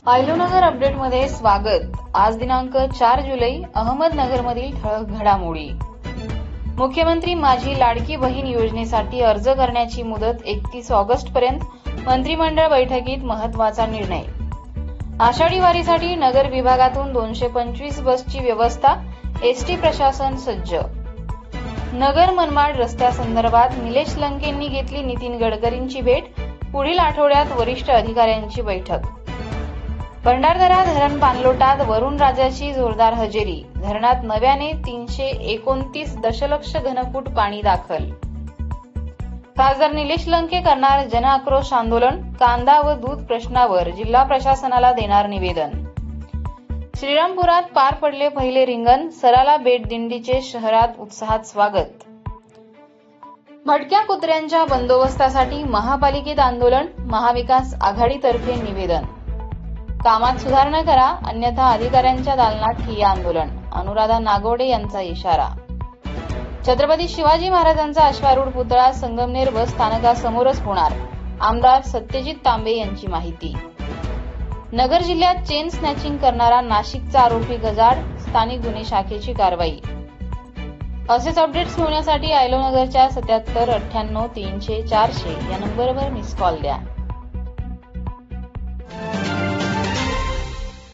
आयलोनगर अपडेटमध्ये स्वागत। आज दिनांक 4 जुलै अहमदनगरमधील ठळक घडामोडी। मुख्यमंत्री माझी लाडकी बहीण योजनेसाठी अर्ज करण्याची मुदत 31 ऑगस्ट पर्यंत। मंत्रिमंडळ बैठकीत महत्त्वाचा निर्णय। आषाढी वारीसाठी नगर विभागातून 225 बसची व्यवस्था। एसटी प्रशासन सज्ज। नगर मनमाड रस्त्यासंदर्भात निलेश लंकेंनी घेतली नितीन गडकरींची भेट। पुढील आठवड्यात वरिष्ठ अधिकाऱ्यांची बैठक। भंडारदरा धरण पाणलोटात वरुणराजाची जोरदार हजेरी। धरणात नव्याने 329 दशलक्ष घनफूट पाणी दाखल। खासदार निलेश लंके करणार जनआक्रोश आंदोलन। कांदा व दूध प्रश्नावर जिल्हा प्रशासनाला देणार निवेदन। श्रीरामपुरात पार पडले पहिले रिंगण। सराला भेट दिंडीचे शहरात उत्साहात स्वागत। भटक्या कुत्र्यांच्या बंदोबस्तासाठी महापालिकेत आंदोलन। महाविकास आघाडीतर्फे निवेदन। कामात सुधारणा करा अन्यथा अधिकाऱ्यांच्या दालनात ठिय्या आंदोलन। अनुराधा नागवडे यांचा इशारा। छत्रपती शिवाजी महाराजांचा अश्वारूढ पुतळा संगमनेर बस स्थानकासमोरच होणार। आमदार सत्यजित तांबे यांची माहिती। नगर जिल्ह्यात चेन स्नॅचिंग करणारा नाशिकचा आरोपी गजाआड। स्थानिक गुन्हे शाखेची कारवाई। असेच अपडेट्स मिळवण्यासाठी आयलोनगरच्या 77 98 300 400 या नंबरवर मिस कॉल द्या।